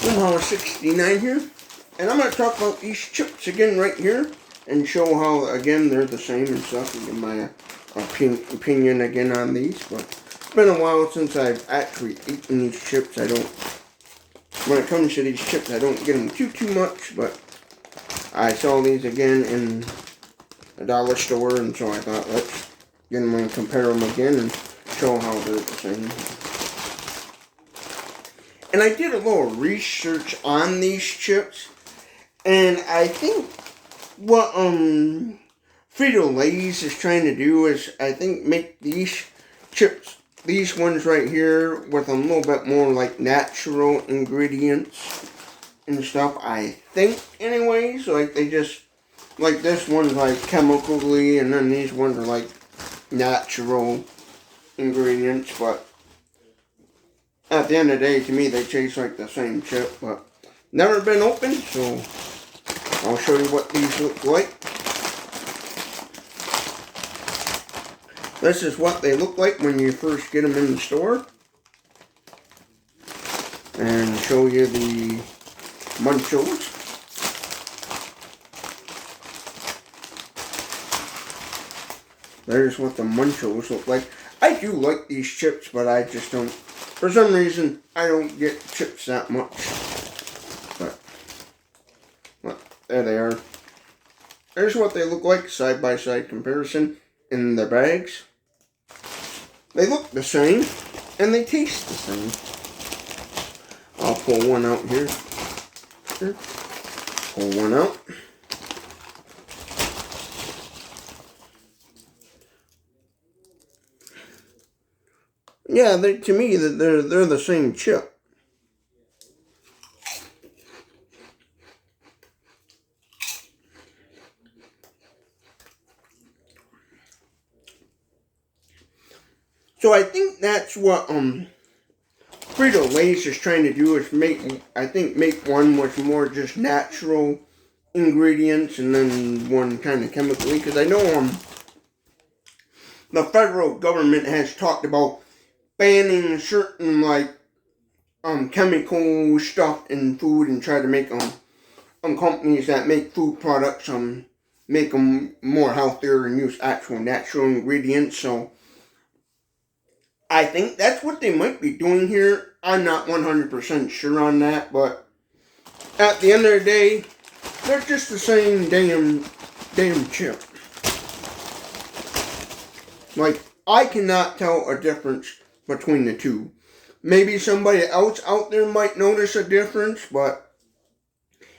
Somehow 69 here, and I'm going to talk about these chips again right here, and show how, again, they're the same and stuff, and give my opinion again on these. But it's been a while since I've actually eaten these chips. When it comes to these chips, I don't get them too much, but I saw these again in a dollar store, and so I thought, let's get them and compare them again and show how they're the same. And I did a little research on these chips, and I think what Frito Lay's is trying to do is, I think, make these chips, these ones right here, with a little bit more like natural ingredients and stuff, I think, anyways. Like, they just, like, this one's like chemically, and then these ones are like natural ingredients, but at the end of the day, to me, they taste like the same chip. But never been opened, so I'll show you what these look like. This is what they look like when you first get them in the store. And show you the Munchos. There's what the Munchos look like. I do like these chips, but I just don't, for some reason, I don't get chips that much. But, well, there they are. There's what they look like, side-by-side comparison in the bags. They look the same, and they taste the same. I'll pull one out here. Pull one out. Yeah, to me, they're the same chip. So I think that's what Frito Lay's is trying to do, is make one with more just natural ingredients, and then one kind of chemically. Because I know the federal government has talked about banning certain like chemical stuff in food, and try to make companies that make food products make them more healthier and use actual natural ingredients. So I think that's what they might be doing here. I'm not 100% sure on that, but at the end of the day, they're just the same damn chip. Like, I cannot tell a difference between the two. Maybe somebody else out there might notice a difference, but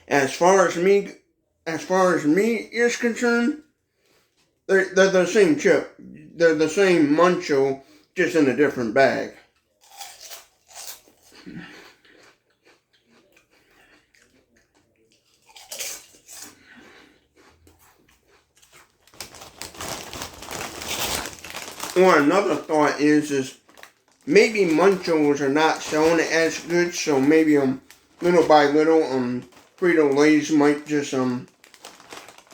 as far as me is concerned, they're the same chip. They're the same Muncho, just in a different bag. Or another thought is maybe Munchos are not selling it as good, so maybe little by little Frito Lay's might just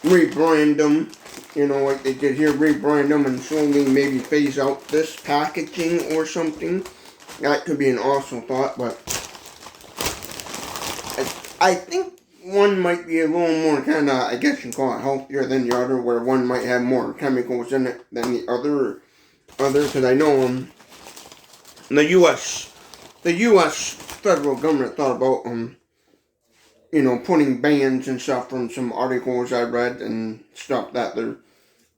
rebrand them, like they did here, rebrand them and slowly maybe phase out this packaging or something. That could be an awesome thought, but I think one might be a little more kind of, I guess you call it, healthier than the other, where one might have more chemicals in it than the other, because I know the U.S. federal government thought about putting bans and stuff from some articles I read and stuff that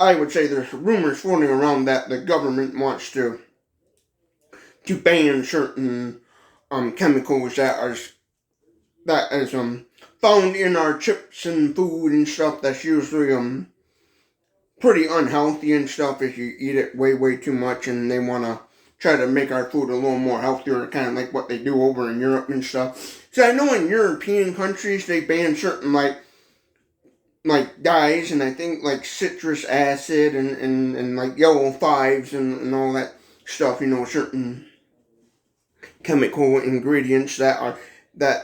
I would say there's rumors floating around that the government wants to ban certain chemicals that is found in our chips and food and stuff that's usually pretty unhealthy and stuff if you eat it way too much, and they want to try to make our food a little more healthier, kind of like what they do over in Europe and stuff. So I know in European countries they ban certain like dyes, and I think like citrus acid and like yellow fives and all that stuff, certain chemical ingredients that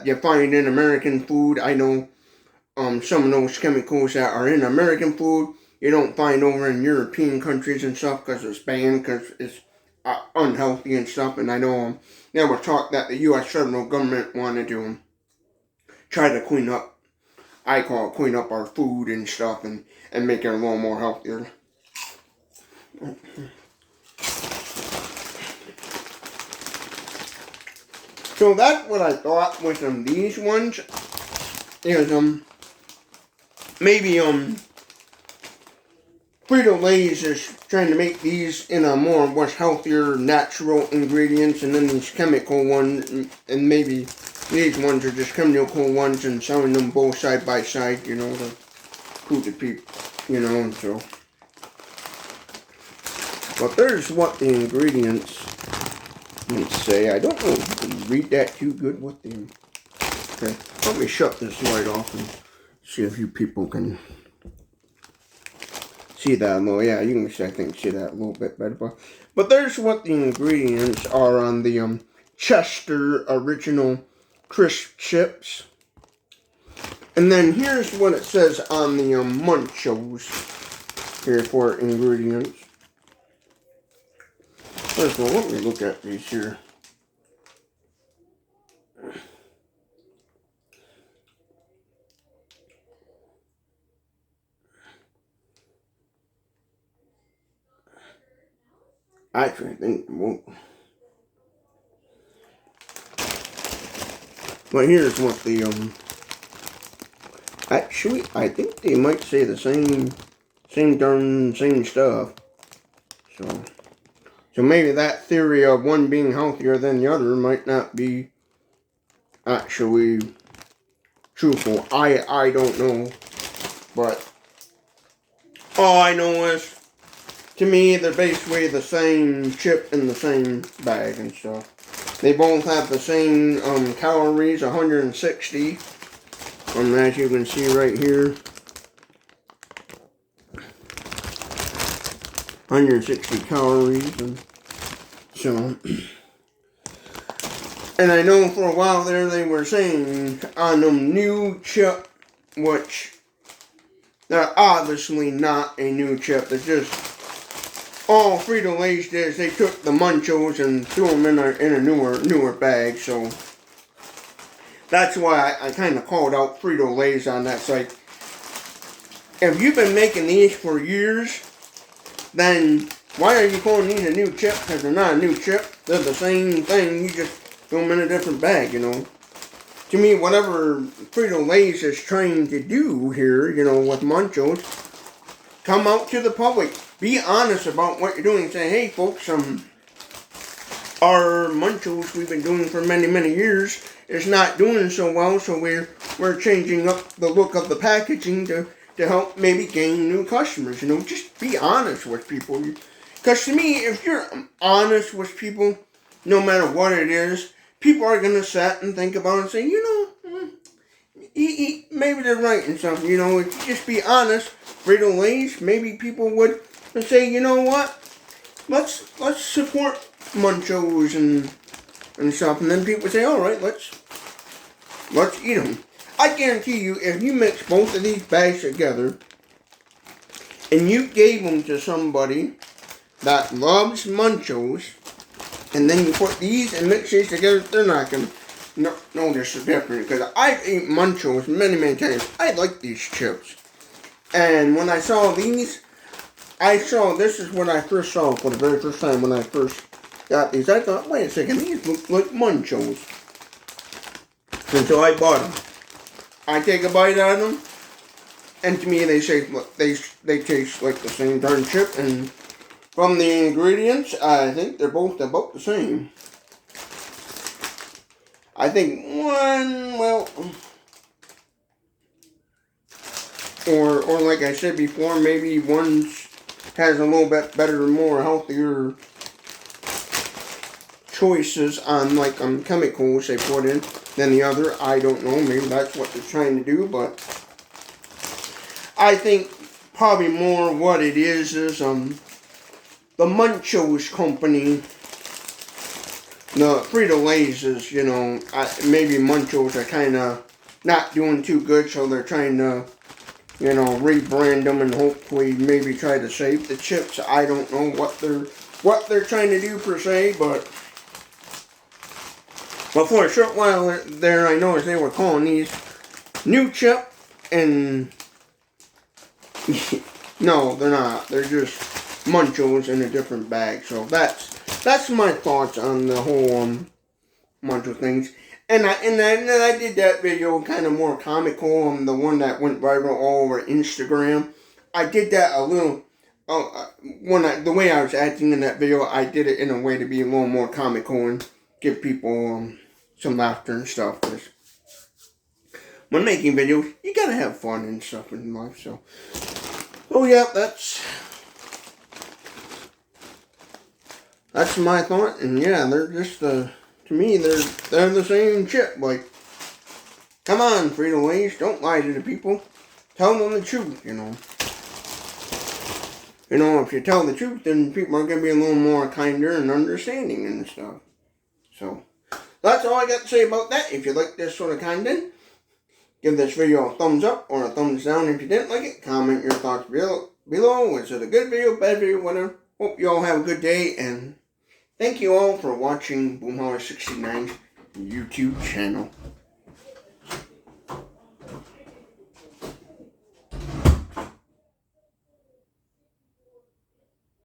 you find in American food. I know some of those chemicals that are in American food you don't find over in European countries and stuff, because it's banned, because it's unhealthy and stuff. And I know there was talk that the U.S. federal government wanted to try to clean up. I call it clean up our food and stuff, and make it a little more healthier. So that's what I thought with these ones is maybe Frito-Lay's is trying to make these in a more much healthier natural ingredients, and then these chemical ones, and maybe these ones are just chemical ones and selling them both side by side, you know, to food to people, you know, and so. But there's what the ingredients would say. I don't know if you can read that too good with them. Okay, let me shut this light off and see if you people can see that a little. Yeah, you can see, I think, see that a little bit better. But there's what the ingredients are on the Chester Original Crisp Chips. And then here's what it says on the Munchos here for ingredients. First of all, let me look at these here. Actually, I think it won't. But here's what the actually, I think they might say the same stuff. So maybe that theory of one being healthier than the other might not be actually truthful. I don't know, but all I know is, to me, they're basically the same chip in the same bag and stuff. They both have the same calories, 160. As you can see right here, 160 calories, and so. And I know for a while there they were saying on them new chip, which they're obviously not a new chip. They're just, all Frito-Lay's did is they took the Munchos and threw them in a newer bag. So that's why I kind of called out Frito-Lay's on that site. If you've been making these for years, then why are you calling these a new chip? Because they're not a new chip. They're the same thing. You just throw them in a different bag, you know. To me, whatever Frito-Lay's is trying to do here, you know, with Munchos, come out to the public. Be honest about what you're doing. Say, hey, folks, our Munchos we've been doing for many, many years is not doing so well, so we're changing up the look of the packaging to help maybe gain new customers. You know, just be honest with people. Because to me, if you're honest with people, no matter what it is, people are going to sit and think about it and say, you know, maybe they're right and stuff. You know, if you just be honest, Frito-Lay's, maybe people would say, you know what, let's support Munchos and stuff. And then people say, all right, let's eat them. I guarantee you, if you mix both of these bags together and you gave them to somebody that loves Munchos, and then you put these and mix these together, they're not going to notice the difference. Because I've eaten Munchos many, many times. I like these chips. And when I saw these, this is what I first saw for the very first time when I first got these. I thought, wait a second, these look like Munchos. And so I bought them. I take a bite out of them, and to me they say they taste like the same darn chip. And from the ingredients, I think they're both about the same. I think one, well, or like I said before, maybe one has a little bit better, more healthier choices on chemicals they put in than the other. I don't know, maybe that's what they're trying to do, but I think probably more what it is the Munchos company, the Frito-Lay's is, you know, maybe Munchos are kind of not doing too good, so they're trying to, you know, rebrand them and hopefully maybe try to save the chips. I don't know what they're trying to do per se, but for a short while there, I noticed they were calling these new chip, and no, they're not. They're just Munchos in a different bag. So that's my thoughts on the whole Muncho things. And I did that video kind of more comical, the one that went viral all over Instagram. I did that a little, the way I was acting in that video, I did it in a way to be a little more comical and give people some laughter and stuff. Cause when making videos, you gotta have fun and stuff in life. So, oh yeah, that's my thought. And yeah, they're just to me, they're the same chip. Like, come on, Frito Lays, don't lie to the people. Tell them the truth, you know. You know, if you tell the truth, then people are going to be a little more kinder and understanding and stuff. So, that's all I got to say about that. If you like this sort of content, give this video a thumbs up or a thumbs down. If you didn't like it, comment your thoughts below. Was it a good video, bad video, whatever? Hope you all have a good day, and thank you all for watching Boomhauer69's YouTube channel.